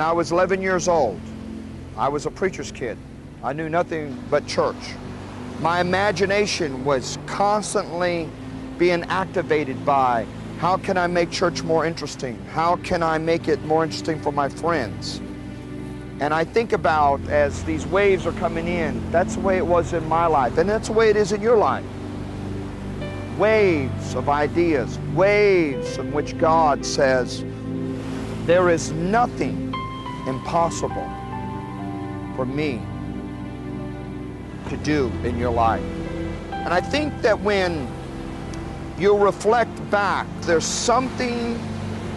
I was 11 years old, I was a preacher's kid. I knew nothing but church. My imagination was constantly being activated by, how can I make church more interesting? How can I make it more interesting for my friends? And I think about, as these waves are coming in, that's the way it was in my life, and that's the way it is in your life. Waves of ideas, waves in which God says, there is nothing impossible for me to do in your life. And I think that when you reflect back, there's something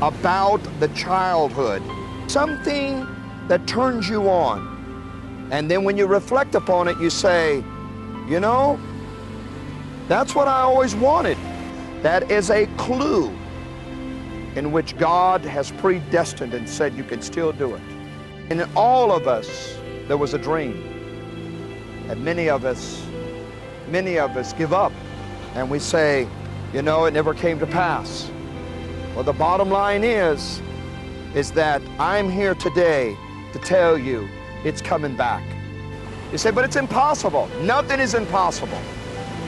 about the childhood, something that turns you on. And then when you reflect upon it, you say, you know, that's what I always wanted. That is a clue in which God has predestined and said you can still do it. And in all of us, there was a dream. And many of us give up. And we say, you know, it never came to pass. Well, the bottom line is that I'm here today to tell you it's coming back. You say, but it's impossible. Nothing is impossible.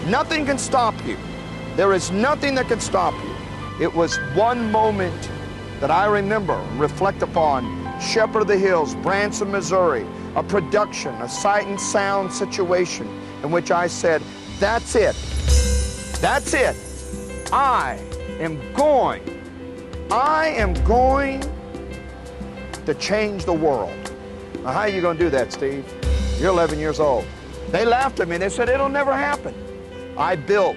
Nothing can stop you. There is nothing that can stop you. It was one moment that I remember and reflect upon. Shepherd of the Hills, Branson, Missouri, a production, a sight and sound situation in which I said, that's it. That's it. I am going to change the world. Now, how are you going to do that, Steve? You're 11 years old. They laughed at me. They said, it'll never happen. I built,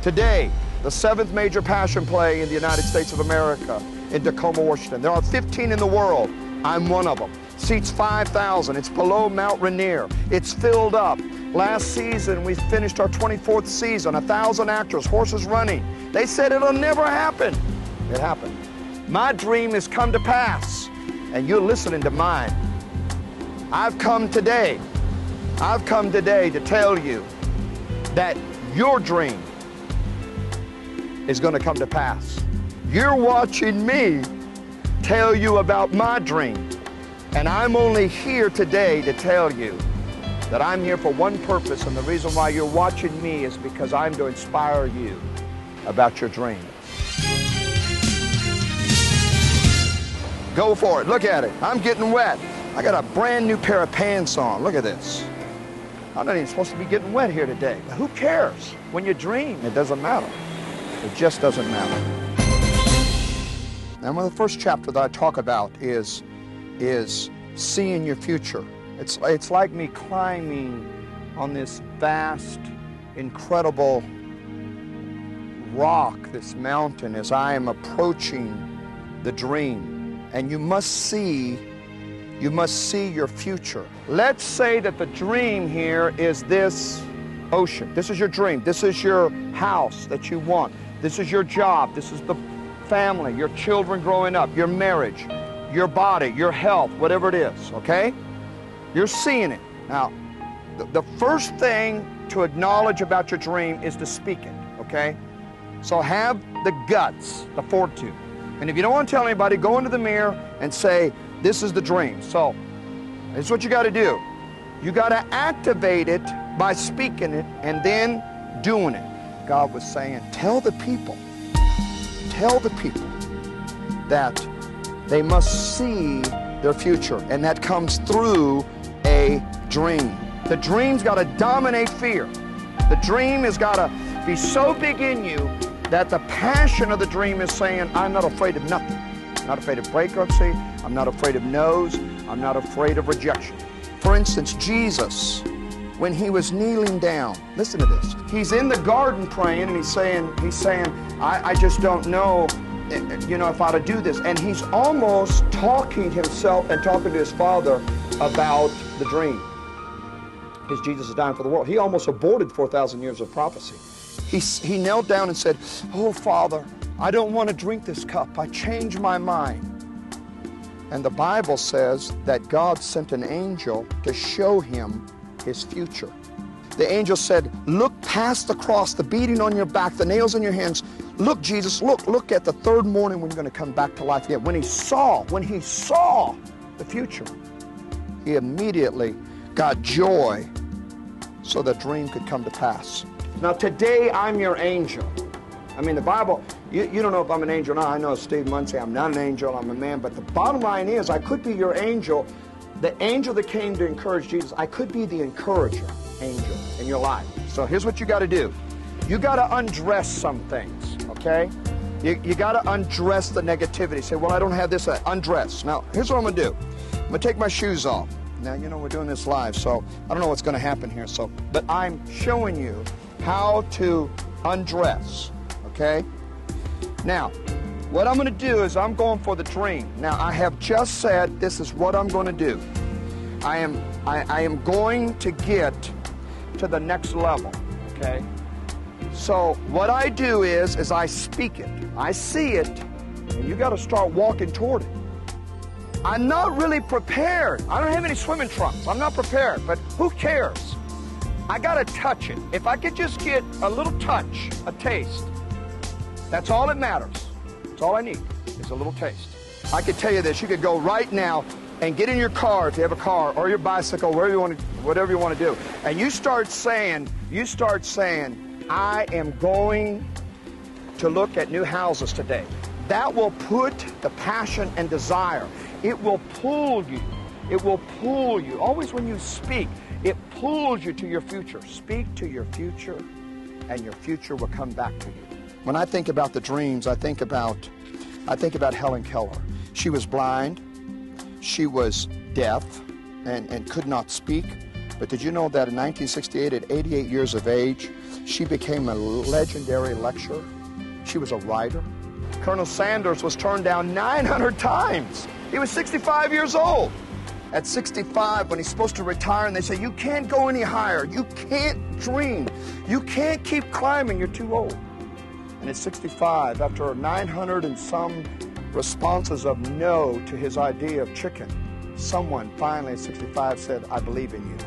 today, the 7th major passion play in the United States of America in Tacoma, Washington. There are 15 in the world. I'm one of them. Seats 5,000. It's below Mount Rainier. It's filled up. Last season, we finished our 24th season, 1,000 actors, horses running. They said it'll never happen. It happened. My dream has come to pass, and you're listening to mine. I've come today to tell you that your dream is going to come to pass. You're watching me tell you about my dream, and I'm only here today to tell you that I'm here for one purpose, and the reason why you're watching me is because I'm to inspire you about your dream. Go for it. Look at it. I'm getting wet. I got a brand new pair of pants on. Look at this. I'm not even supposed to be getting wet here today. But who cares? When you dream, it doesn't matter. It just doesn't matter. And one of the first chapter that I talk about is seeing your future. It's like me climbing on this vast, incredible rock, this mountain, as I am approaching the dream. And you must see your future. Let's say that the dream here is this ocean. This is your dream. This is your house that you want. This is your job. This is the family, your children growing up, your marriage, your body, your health, whatever it is, okay? You're seeing it. Now, the first thing to acknowledge about your dream is to speak it, okay? So have the guts, the fortitude. And if you don't want to tell anybody, go into the mirror and say, this is the dream. So, this is what you got to do. You got to activate it by speaking it and then doing it. God was saying, tell the people that they must see their future, and that comes through a dream. The dream's got to dominate fear. The dream has got to be so big in you that the passion of the dream is saying, I'm not afraid of nothing. I'm not afraid of bankruptcy. I'm not afraid of no's. I'm not afraid of rejection. For instance, Jesus, when he was kneeling down, listen to this. He's in the garden praying, and he's saying, I just don't know, you know, if I ought to do this. And he's almost talking himself and talking to his Father about the dream. Because Jesus is dying for the world. He almost aborted 4,000 years of prophecy. He knelt down and said, oh, Father, I don't want to drink this cup. I changed my mind. And the Bible says that God sent an angel to show him his future. The angel said, look past the cross, the beating on your back, the nails in your hands. Look, Jesus, look at the third morning when you're going to come back to life again. When he saw the future, he immediately got joy so the dream could come to pass. Now today I'm your angel. I mean, the Bible, you don't know if I'm an angel or not. I know Steve Muncy, I'm not an angel, I'm a man. But the bottom line is, I could be your angel, the angel that came to encourage Jesus. I could be the encourager angel in your life. So here's what you got to do. You got to undress some things, okay? You got to undress the negativity. Say, well, I don't have this. Undress. Now, here's what I'm going to do. I'm going to take my shoes off. Now, you know, we're doing this live, so I don't know what's going to happen here. But I'm showing you how to undress, okay? Now, what I'm going to do is I'm going for the dream. Now, I have just said this is what I'm going to do. I am going to get to the next level, okay? So what I do is I speak it. I see it, and you got to start walking toward it. I'm not really prepared. I don't have any swimming trunks. I'm not prepared, but who cares? I got to touch it. If I could just get a little touch, a taste, that's all that matters. That's all I need is a little taste. I could tell you this. You could go right now and get in your car, if you have a car, or your bicycle, wherever you want to, whatever you want to do, and you start saying, I am going to look at new houses today. That will put the passion and desire. It will pull you. It will pull you. Always when you speak, it pulls you to your future. Speak to your future, and your future will come back to you. When I think about the dreams, I think about Helen Keller. She was blind. She was deaf and could not speak. But did you know that in 1968, at 88 years of age, she became a legendary lecturer? She was a writer. Colonel Sanders was turned down 900 times. He was 65 years old. At 65, when he's supposed to retire, and they say, you can't go any higher. You can't dream. You can't keep climbing. You're too old. And at 65, after 900 and some responses of no to his idea of chicken, someone finally at 65 said, I believe in you.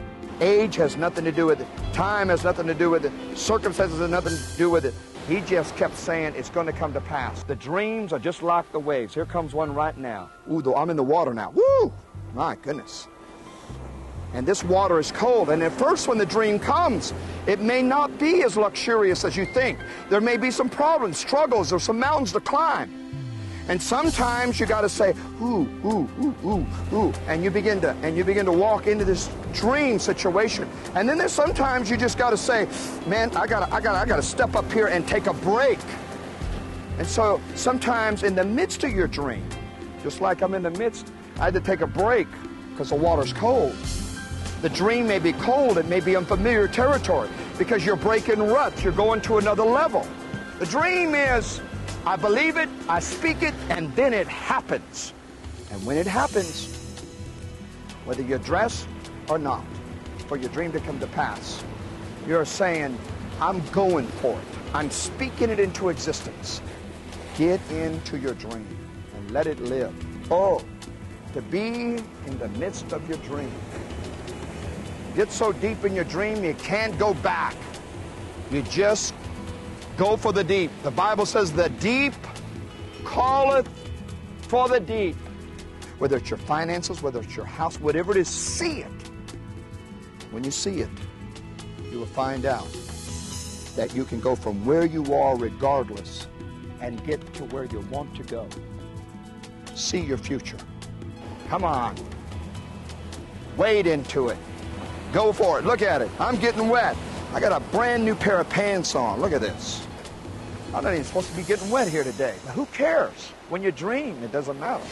Age has nothing to do with it. Time has nothing to do with it. Circumstances have nothing to do with it. He just kept saying it's going to come to pass. The dreams are just like the waves. Here comes one right now. Ooh, I'm in the water now. Woo! My goodness. And this water is cold. And at first when the dream comes, it may not be as luxurious as you think. There may be some problems, struggles, or some mountains to climb. And sometimes you got to say, ooh, ooh, ooh, ooh, ooh, and you begin to walk into this dream situation. And then there's sometimes you just got to say, man, I gotta step up here and take a break. And so sometimes in the midst of your dream, just like I'm in the midst, I had to take a break because the water's cold. The dream may be cold, it may be unfamiliar territory because you're breaking ruts, you're going to another level. The dream is, I believe it, I speak it, and then it happens. And when it happens, whether you dress or not, for your dream to come to pass, you're saying, I'm going for it. I'm speaking it into existence. Get into your dream and let it live. Oh, to be in the midst of your dream. Get so deep in your dream, you can't go back. You just go for the deep. The Bible says the deep calleth for the deep. Whether it's your finances, whether it's your house, whatever it is, see it. When you see it, you will find out that you can go from where you are regardless and get to where you want to go. See your future. Come on. Wade into it. Go for it. Look at it. I'm getting wet. I got a brand new pair of pants on. Look at this. I'm not even supposed to be getting wet here today. But who cares? When you dream, it doesn't matter.